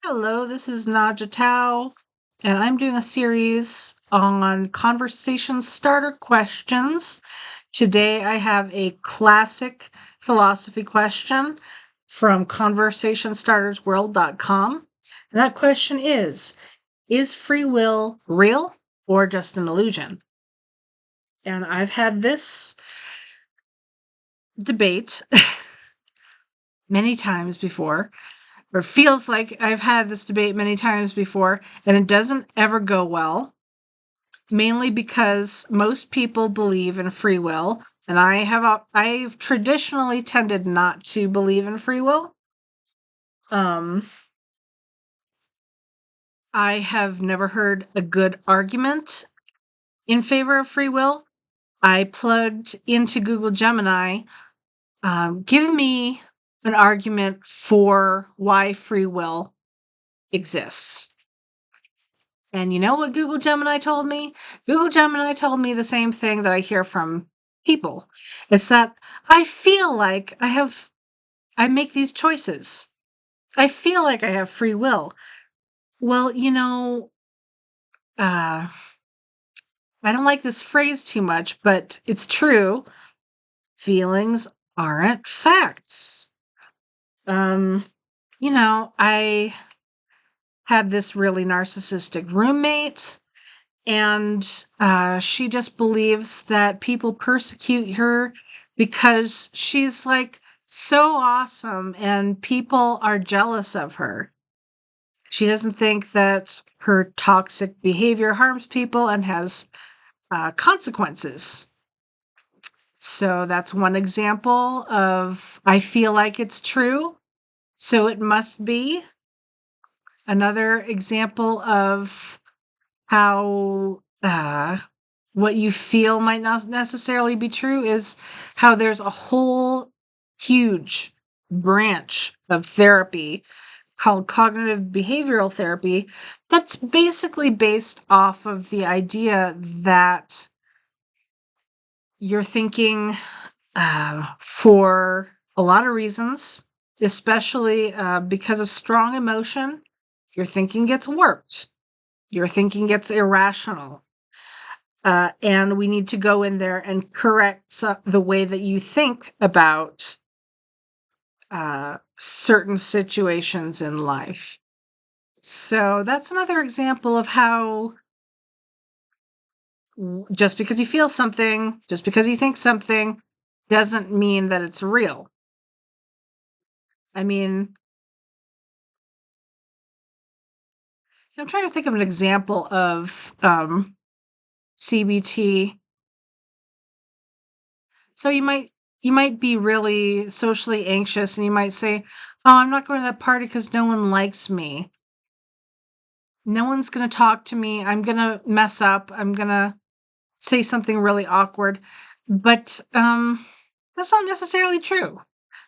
Hello, this is Naja Tao, and I'm doing a series on conversation starter questions. Today I have a classic philosophy question from conversationstartersworld.com. And that question is free will real or just an illusion? And I've had this debate many times before, or feels like I've had this debate many times before, and it doesn't ever go well, mainly because most people believe in free will, and I've traditionally tended not to believe in free will. I have never heard a good argument in favor of free will. I plugged into Google Gemini, give me an argument for why free will exists. And you know what Google Gemini told me? Google Gemini told me the same thing that I hear from people. It's that I feel like I make these choices. I feel like I have free will. Well, uh, I don't like this phrase too much, but it's true. Feelings aren't facts. Um, I had this really narcissistic roommate, and she just believes that people persecute her because she's like so awesome and people are jealous of her. She doesn't think that her toxic behavior harms people and has consequences. So that's one example of I feel like it's true, so it must be. Another example of how what you feel might not necessarily be true is how there's a whole huge branch of therapy called cognitive behavioral therapy that's basically based off of the idea that you're thinking for a lot of reasons, especially because of strong emotion, your thinking gets warped. Your thinking gets irrational. And we need to go in there and correct the way that you think about certain situations in life. So that's another example of how just because you feel something, just because you think something, doesn't mean that it's real. I mean, I'm trying to think of an example of CBT. So you might be really socially anxious and you might say, "Oh, I'm not going to that party because no one likes me. No one's going to talk to me. I'm going to mess up. I'm going to say something really awkward." But that's not necessarily true.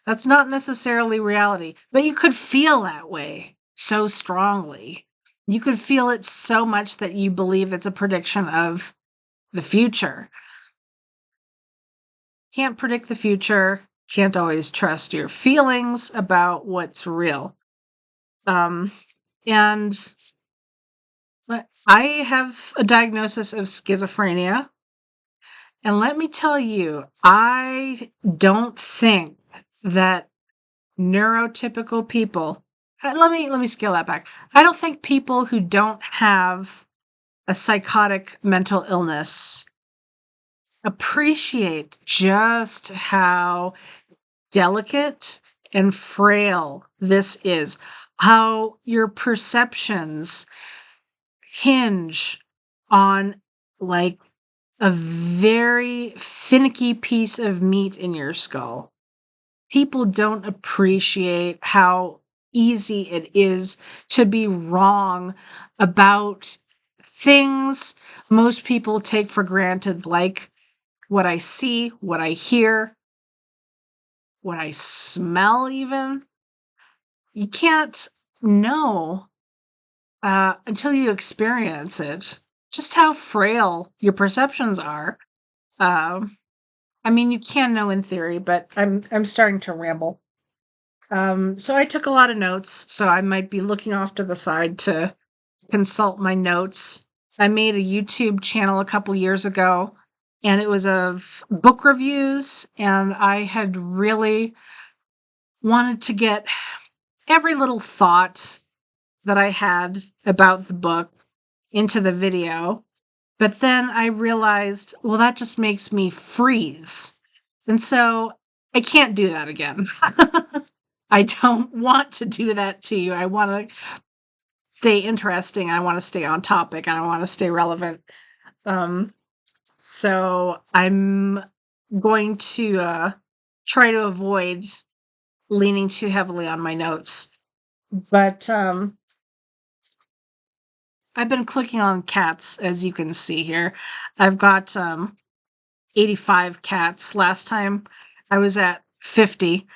That's not necessarily reality. But you could feel that way so strongly. You could feel it so much that you believe it's a prediction of the future. Can't predict the future, can't always trust your feelings about what's real. Um, and I have a diagnosis of schizophrenia. And let me tell you, I don't think that neurotypical people, let me scale that back. I don't think people who don't have a psychotic mental illness appreciate just how delicate and frail this is, how your perceptions hinge on like a very finicky piece of meat in your skull. People don't appreciate how easy it is to be wrong about things most people take for granted, like what I see, what I hear, what I smell, even. You can't know until you experience it just how frail your perceptions are. Um, I mean, you can know in theory, but I'm starting to ramble. So I took a lot of notes, so I might be looking off to the side to consult my notes. I made a YouTube channel a couple years ago, and it was of book reviews, and I had really wanted to get every little thought that I had about the book into the video. But then I realized, well, that just makes me freeze. And so I can't do that again. I don't want to do that to you. I want to stay interesting. I want to stay on topic and I want to stay relevant. Um, so I'm going to try to avoid leaning too heavily on my notes. But I've been clicking on cats, as you can see here. I've got 85 cats. Last time I was at 50,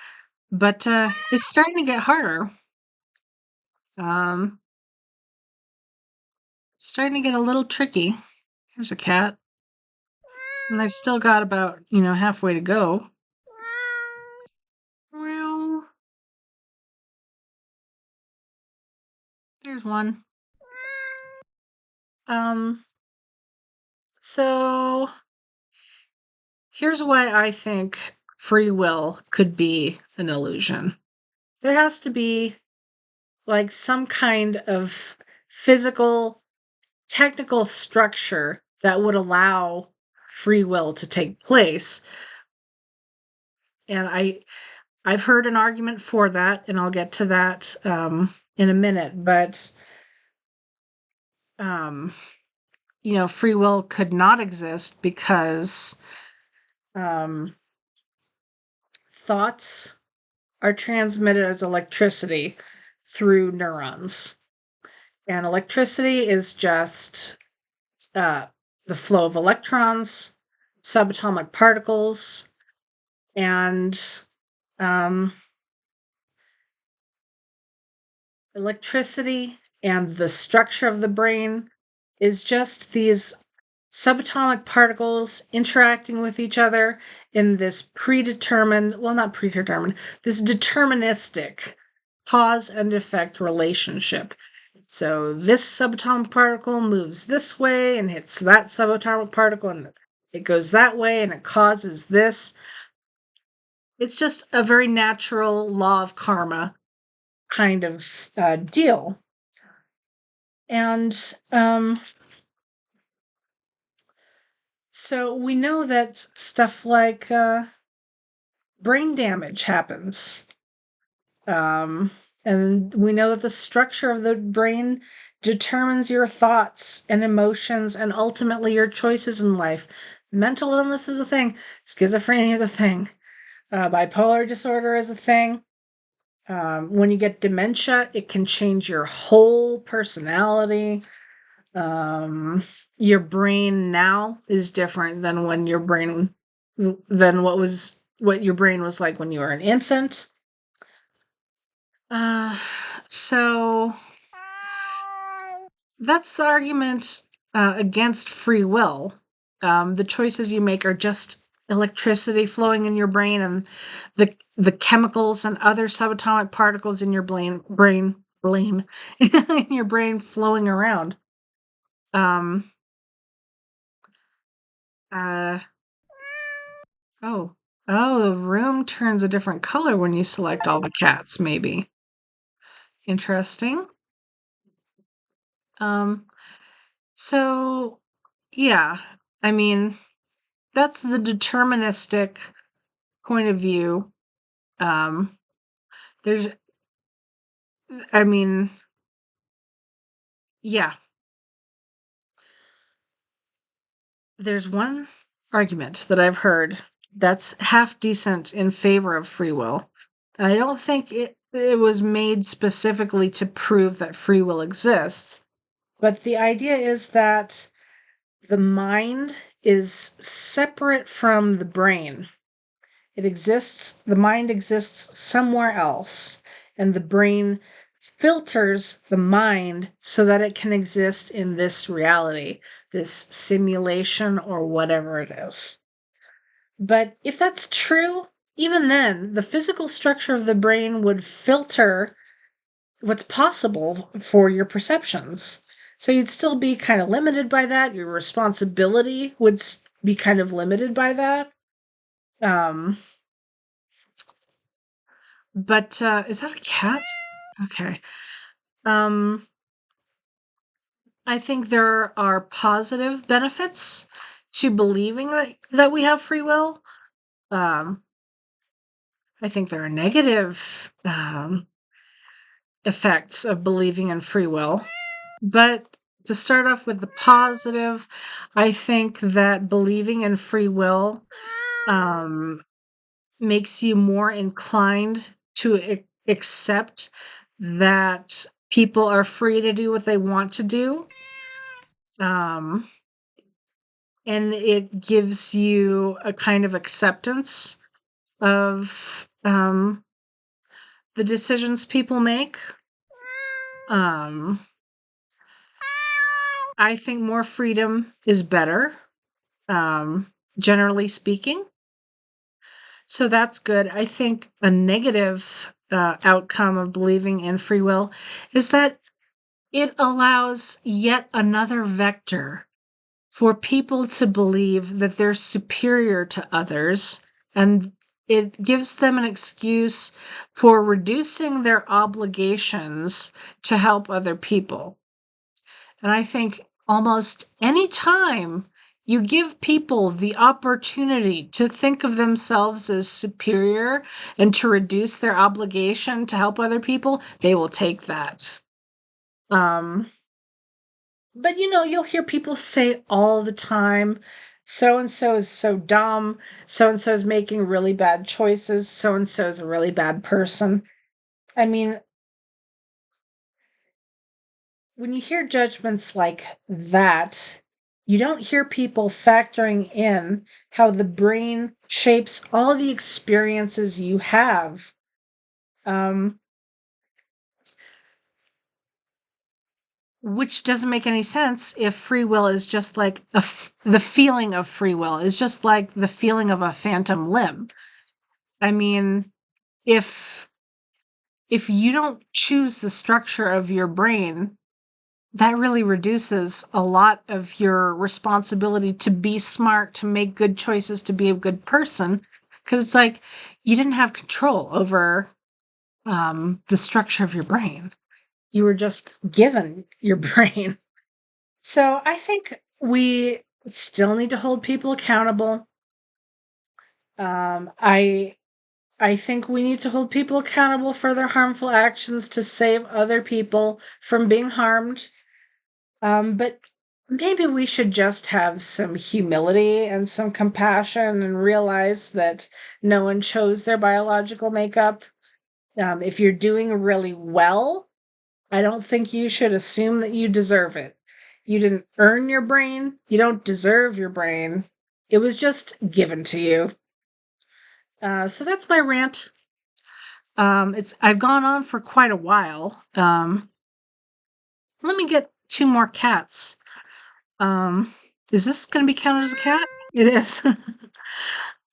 but it's starting to get harder. Um, Starting to get a little tricky. Here's a cat. And I've still got about, halfway to go. Well, there's one. Um, so here's why I think free will could be an illusion. There has to be like some kind of physical, technical structure that would allow free will to take place. And I've heard an argument for that, and I'll get to that in a minute. But um, free will could not exist because thoughts are transmitted as electricity through neurons. And electricity is just the flow of electrons, subatomic particles, and um, electricity and the structure of the brain is just these subatomic particles interacting with each other in this predetermined, well, not predetermined, this deterministic cause and effect relationship. So this subatomic particle moves this way and hits that subatomic particle, and it goes that way and it causes this. It's just a very natural law of karma kind of deal. And so we know that stuff like brain damage happens. And we know that the structure of the brain determines your thoughts and emotions and ultimately your choices in life. Mental illness is a thing, schizophrenia is a thing, bipolar disorder is a thing. When you get dementia, it can change your whole personality. Your brain now is different than when what your brain was like when you were an infant. So that's the argument against free will. The choices you make are just electricity flowing in your brain and the chemicals and other subatomic particles in your brain in your brain flowing around. Um, uh, oh, the room turns a different color when you select all the cats, maybe. Interesting. Um, so yeah, I mean, that's the deterministic point of view. Um, there's, I mean, yeah, there's one argument that I've heard that's half decent in favor of free will. And I don't think it was made specifically to prove that free will exists, but the idea is that the mind is separate from the brain. The mind exists somewhere else, and the brain filters the mind so that it can exist in this reality, this simulation, or whatever it is. But if that's true, even then, the physical structure of the brain would filter what's possible for your perceptions. So you'd still be kind of limited by that. Your responsibility would be kind of limited by that. Um, but is that a cat? Okay. Um, I think there are positive benefits to believing that we have free will. Um, I think there are negative effects of believing in free will. But to start off with the positive, I think that believing in free will makes you more inclined to accept that people are free to do what they want to do. Um, and it gives you a kind of acceptance of the decisions people make. Um, I think more freedom is better, generally speaking. So that's good. I think a negative outcome of believing in free will is that it allows yet another vector for people to believe that they're superior to others, and it gives them an excuse for reducing their obligations to help other people. And I think almost any time you give people the opportunity to think of themselves as superior and to reduce their obligation to help other people, they will take that. But you'll hear people say all the time, so and so is so dumb, so and so is making really bad choices, so and so is a really bad person. I mean, when you hear judgments like that, you don't hear people factoring in how the brain shapes all the experiences you have. Um, which doesn't make any sense if free will is just like the feeling of free will is just like the feeling of a phantom limb. I mean, if you don't choose the structure of your brain, that really reduces a lot of your responsibility to be smart, to make good choices, to be a good person. Because it's like you didn't have control over the structure of your brain. You were just given your brain. So I think we still need to hold people accountable. I think we need to hold people accountable for their harmful actions to save other people from being harmed. But maybe we should just have some humility and some compassion and realize that no one chose their biological makeup. If you're doing really well, I don't think you should assume that you deserve it. You didn't earn your brain. You don't deserve your brain. It was just given to you. So that's my rant. I've gone on for quite a while. Let me get two more cats. Um, is this going to be counted as a cat? It is.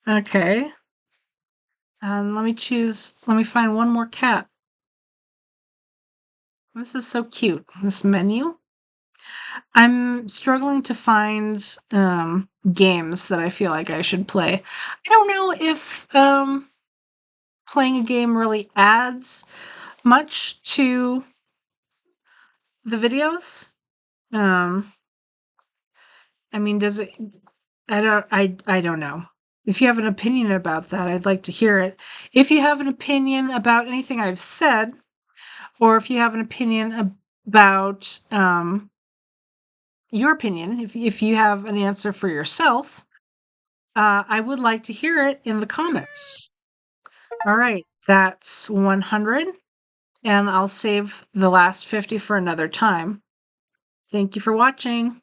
Okay. Let me choose. Let me find one more cat. This is so cute. This menu. I'm struggling to find games that I feel like I should play. I don't know if playing a game really adds much to the videos. I mean, does it? I don't know. If you have an opinion about that, I'd like to hear it. If you have an opinion about anything I've said, or if you have an opinion about your opinion, if you have an answer for yourself, I would like to hear it in the comments. All right, that's 100, and I'll save the last 50 for another time. Thank you for watching.